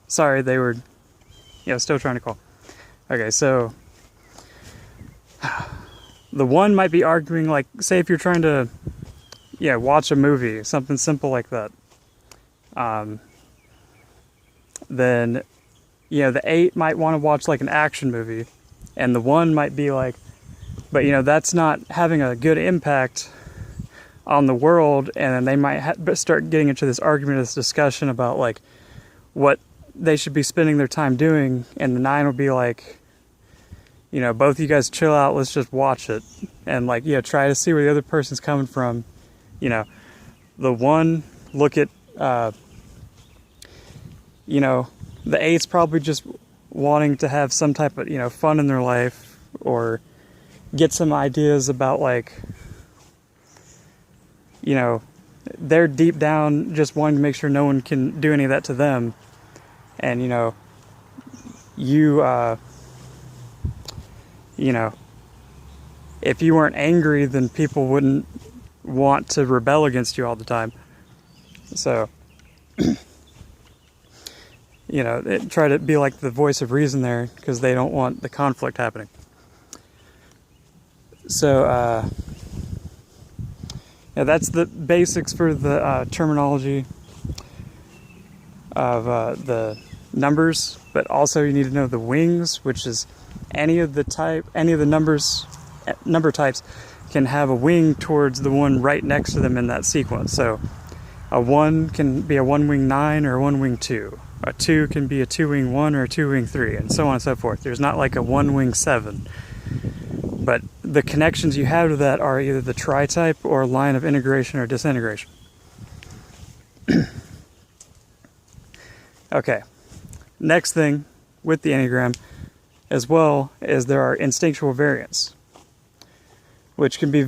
Sorry, they were, still trying to call. Okay, so the one might be arguing, like, say if you're trying to, watch a movie, something simple like that. Then, the 8 might want to watch like an action movie, and the 1 might be like, but that's not having a good impact on the world, and then they might start getting into this argument, this discussion about like what they should be spending their time doing, and the 9 will be like, both of you guys chill out, let's just watch it, and like, try to see where the other person's coming from. The 1 look at, the 8's probably just wanting to have some type of, fun in their life, or get some ideas about like, they're deep down just wanting to make sure no one can do any of that to them. And, if you weren't angry, then people wouldn't want to rebel against you all the time. So, try to be like the voice of reason there, because they don't want the conflict happening. So, that's the basics for the terminology of the numbers, but also you need to know the wings, which is any of the number types can have a wing towards the one right next to them in that sequence. So a 1 can be a 1-wing 9 or a 1-wing 2. A 2 can be a 2-wing 1 or a 2-wing 3, and so on and so forth. There's not like a 1-wing 7. But the connections you have to that are either the tri-type or line of integration or disintegration. Okay. Next thing with the Enneagram, as well, is there are instinctual variants, which can be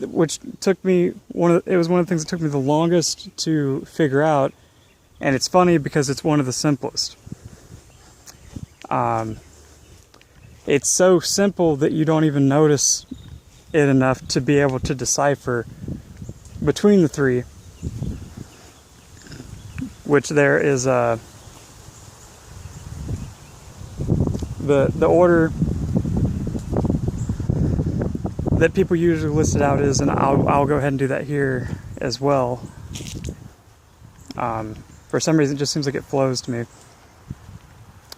which took me, it was one of the things that took me the longest to figure out, and it's funny because it's one of the simplest. It's so simple that you don't even notice it enough to be able to decipher between the 3, which there is the order that people usually list it out is, and I'll go ahead and do that here as well. For some reason, it just seems like it flows to me.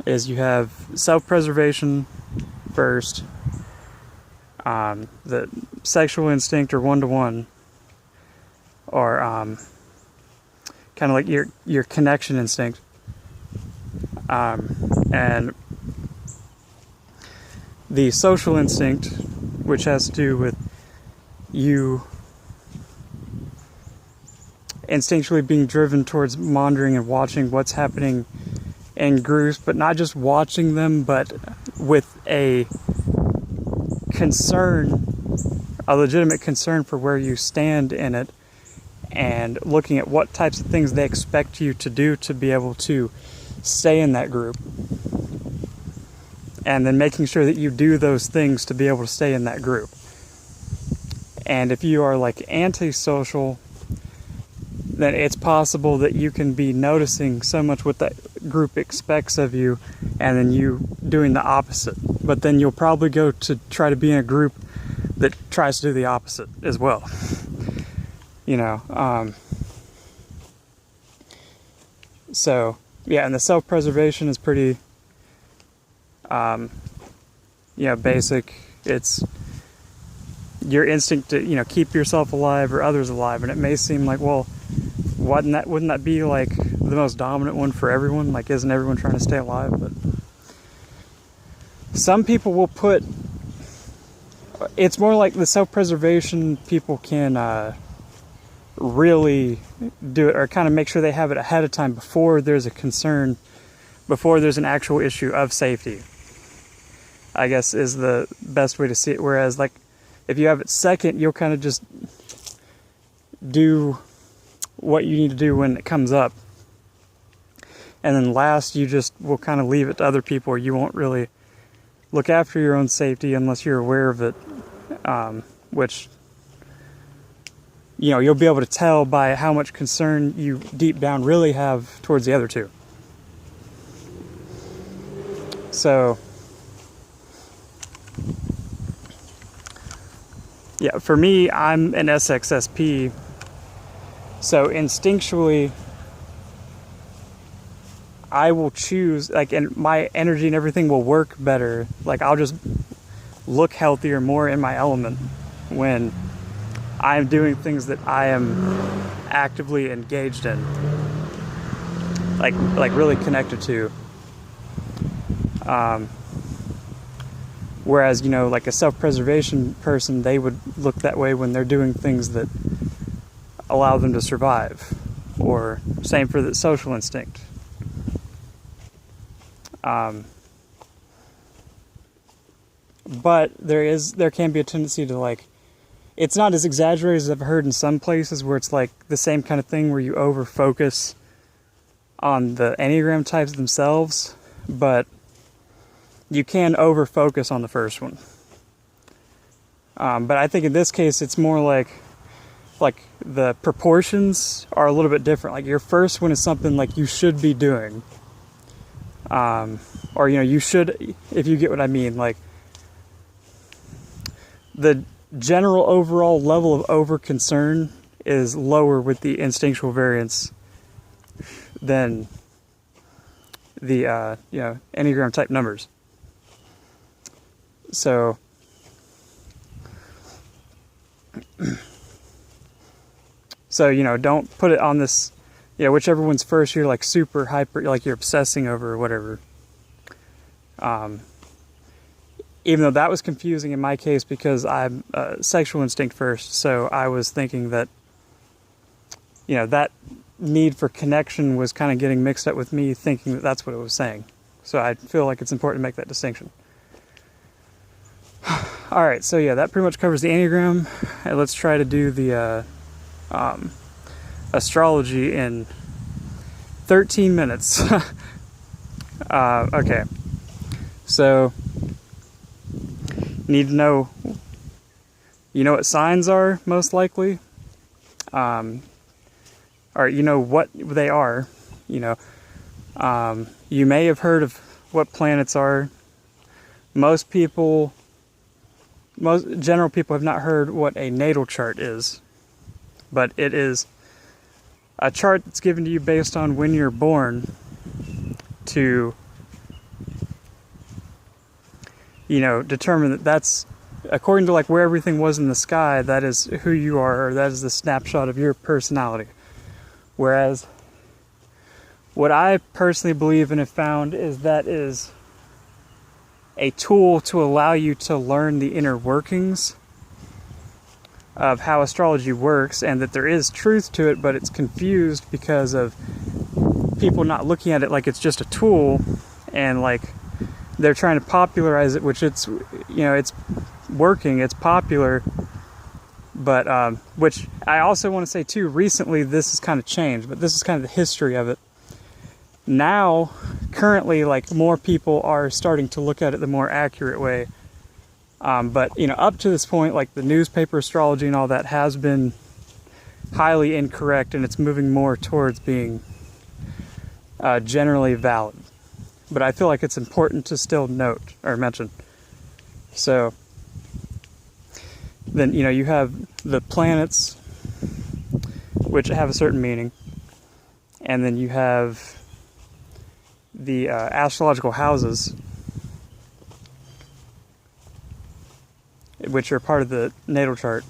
Is you have self-preservation first, the sexual instinct or 1-to-1, or kind of like your connection instinct, and the social instinct, which has to do with you instinctually being driven towards monitoring and watching what's happening in groups, but not just watching them, but with a concern, a legitimate concern for where you stand in it, and looking at what types of things they expect you to do to be able to stay in that group, and then making sure that you do those things to be able to stay in that group. And if you are like antisocial, then it's possible that you can be noticing so much what that group expects of you, and then you doing the opposite. But then you'll probably go to try to be in a group that tries to do the opposite as well. So, yeah, and the self-preservation is pretty, basic. It's your instinct to, keep yourself alive or others alive. And it may seem like, well, wouldn't that be like the most dominant one for everyone? Like, isn't everyone trying to stay alive? But some people will put, it's more like the self-preservation people can really do it, or kind of make sure they have it ahead of time before there's a concern, before there's an actual issue of safety, I guess is the best way to see it. Whereas like if you have it second, you'll kind of just do what you need to do when it comes up, and then last you just will kind of leave it to other people, or you won't really look after your own safety unless you're aware of it, which you'll be able to tell by how much concern you deep down really have towards the other two. So, yeah, for me, I'm an SXSP, so instinctually, I will choose, like, and my energy and everything will work better. Like, I'll just look healthier, more in my element when I'm doing things that I am actively engaged in, like really connected to. Whereas, you know, like a self-preservation person, they would look that way when they're doing things that allow them to survive, or same for the social instinct. But there can be a tendency to, like, it's not as exaggerated as I've heard in some places where it's like the same kind of thing where you over focus on the Enneagram types themselves, but you can over focus on the first one. But I think in this case it's more like the proportions are a little bit different. Like your first one is something like you should be doing. Or, you know, you should, if you get what I mean, like the general overall level of over concern is lower with the instinctual variants than the you know, Enneagram type numbers. So you know, don't put it on this, you know, whichever one's first you're like super hyper, like you're obsessing over or whatever. Even though that was confusing in my case because I'm sexual instinct first, so I was thinking that, you know, that need for connection was kind of getting mixed up with me thinking that that's what it was saying. So I feel like it's important to make that distinction. Alright, so yeah, that pretty much covers the Enneagram. And let's try to do the astrology in 13 minutes. Okay, so need to know, you know what signs are most likely, or you know what they are, you know, you may have heard of what planets are. Most general people have not heard what a natal chart is, but it is a chart that's given to you based on when you're born to, you know, determine that that's according to like where everything was in the sky, that is who you are, or that is the snapshot of your personality. Whereas what I personally believe and have found is that is a tool to allow you to learn the inner workings of how astrology works, and that there is truth to it, but it's confused because of people not looking at it like it's just a tool, and like they're trying to popularize it, which it's, you know, it's working, it's popular, but which I also want to say too, recently this has kind of changed, but this is kind of the history of it. Now, currently, like more people are starting to look at it the more accurate way. But, you know, up to this point, like the newspaper astrology and all that has been highly incorrect, and it's moving more towards being generally valid. But I feel like it's important to still note or mention. So then, you know, you have the planets, which have a certain meaning, and then you have the astrological houses, which are part of the natal chart,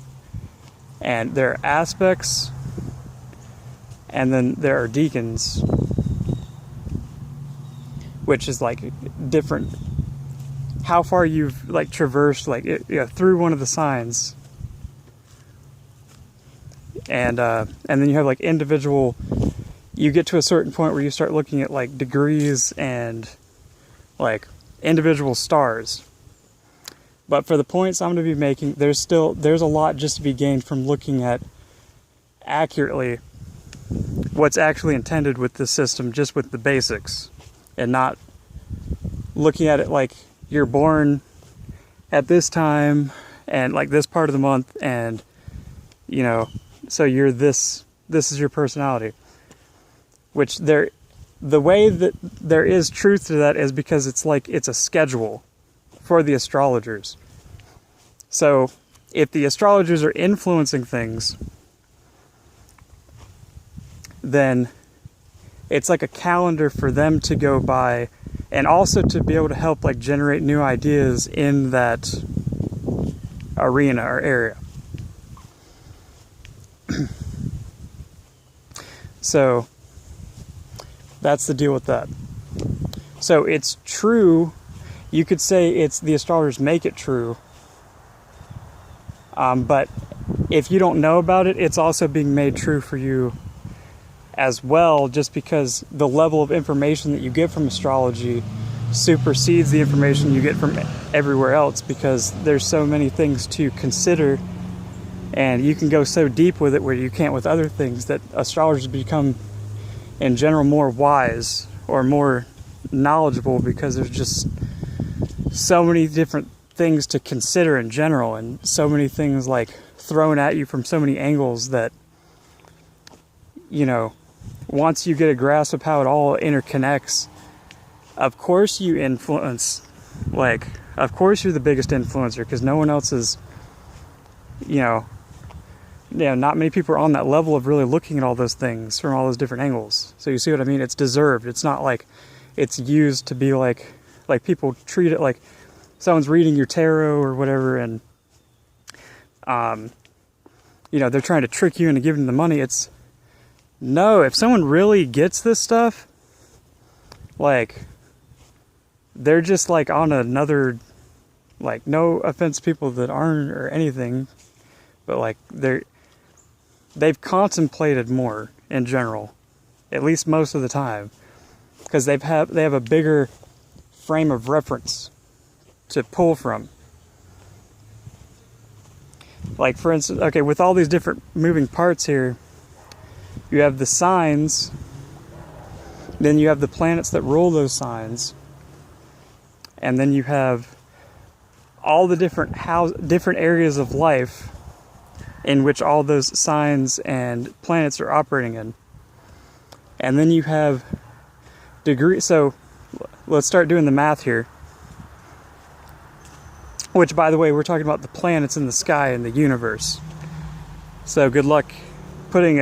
and there are aspects, and then there are deacons, which is like different, how far you've like traversed like you know, through one of the signs, and then you have like individual, you get to a certain point where you start looking at like degrees and like individual stars. But for the points I'm going to be making, there's a lot just to be gained from looking at accurately what's actually intended with this system, just with the basics, and not looking at it like you're born at this time and like this part of the month, and so you're this is your personality, which there the way that there is truth to that is because it's like it's a schedule for the astrologers. So if the astrologers are influencing things, then it's like a calendar for them to go by, and also to be able to help like generate new ideas in that arena or area. So that's the deal with that. So it's true. You could say it's the astrologers make it true. But if you don't know about it, it's also being made true for you as well, just because the level of information that you get from astrology supersedes the information you get from everywhere else, because there's so many things to consider, and you can go so deep with it where you can't with other things, that astrologers become in general more wise or more knowledgeable, because there's just so many different things to consider in general, and so many things like thrown at you from so many angles that, you know, once you get a grasp of how it all interconnects, of course you influence, like, of course you're the biggest influencer, because no one else is, not many people are on that level of really looking at all those things from all those different angles. So you see what I mean? It's deserved. It's not like it's used to be like people treat it like someone's reading your tarot or whatever, and, they're trying to trick you into giving them the money. It's, no, if someone really gets this stuff, like, they're just like on another, like, no offense to people that aren't or anything, but like they've contemplated more in general, at least most of the time, because they have a bigger frame of reference to pull from. Like, for instance, okay, with all these different moving parts here, you have the signs, then you have the planets that rule those signs, and then you have all the different areas of life in which all those signs and planets are operating in. And then you have degrees. So let's start doing the math here. Which, by the way, we're talking about the planets in the sky and the universe. So good luck putting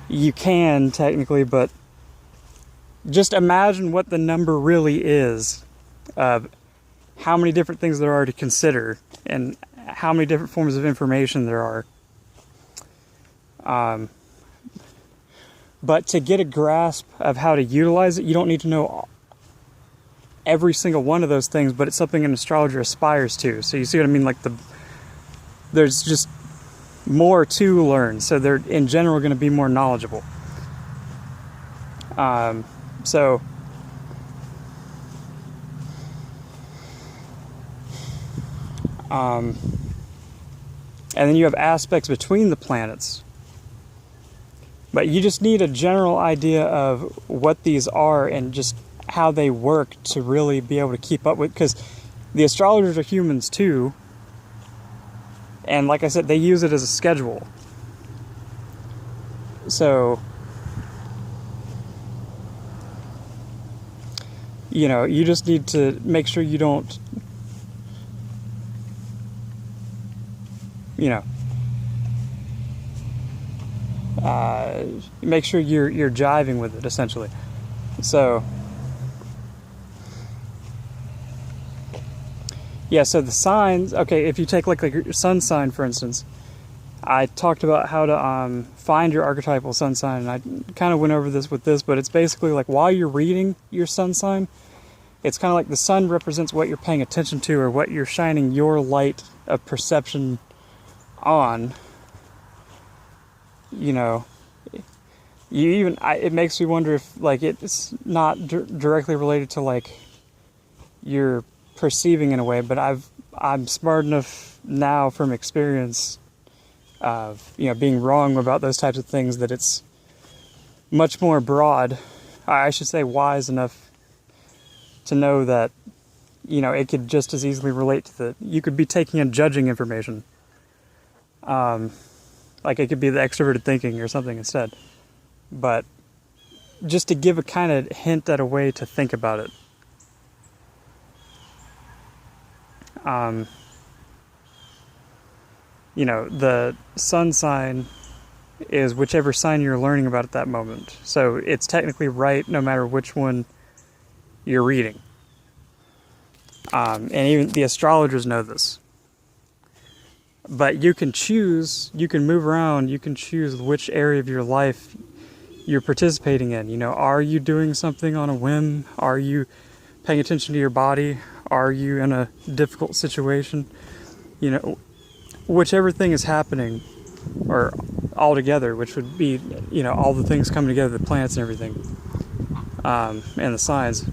you can technically, but just imagine what the number really is of how many different things there are to consider and how many different forms of information there are. But to get a grasp of how to utilize it, you don't need to know every single one of those things, but it's something an astrologer aspires to. So you see what I mean? Like, there's just more to learn, so they're in general going to be more knowledgeable. And then you have aspects between the planets, but you just need a general idea of what these are and just how they work to really be able to keep up with, because the astrologers are humans too. And like I said, they use it as a schedule. So, you just need to make sure you don't, make sure you're jiving with it, essentially. So, yeah, so the signs, okay, if you take like your sun sign, for instance, I talked about how to find your archetypal sun sign, and I kind of went over this with this, but it's basically like while you're reading your sun sign, it's kind of like the sun represents what you're paying attention to or what you're shining your light of perception on. It makes me wonder if like it's not directly related to like your perceiving in a way, but I'm smart enough now from experience of being wrong about those types of things that it's much more broad. I should say wise enough to know that it could just as easily relate to you could be taking and judging information. Like it could be the extroverted thinking or something instead. But just to give a kind of hint at a way to think about it. You know, the sun sign is whichever sign you're learning about at that moment. So it's technically right no matter which one you're reading. And even the astrologers know this. But you can choose, you can move around, you can choose which area of your life you're participating in. You know, are you doing something on a whim? Are you paying attention to your body? Are you in a difficult situation? You know, whichever thing is happening, or all together, which would be, you know, all the things coming together, the planets and everything, and the signs.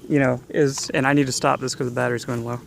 You know, and I need to stop this because the battery's going low.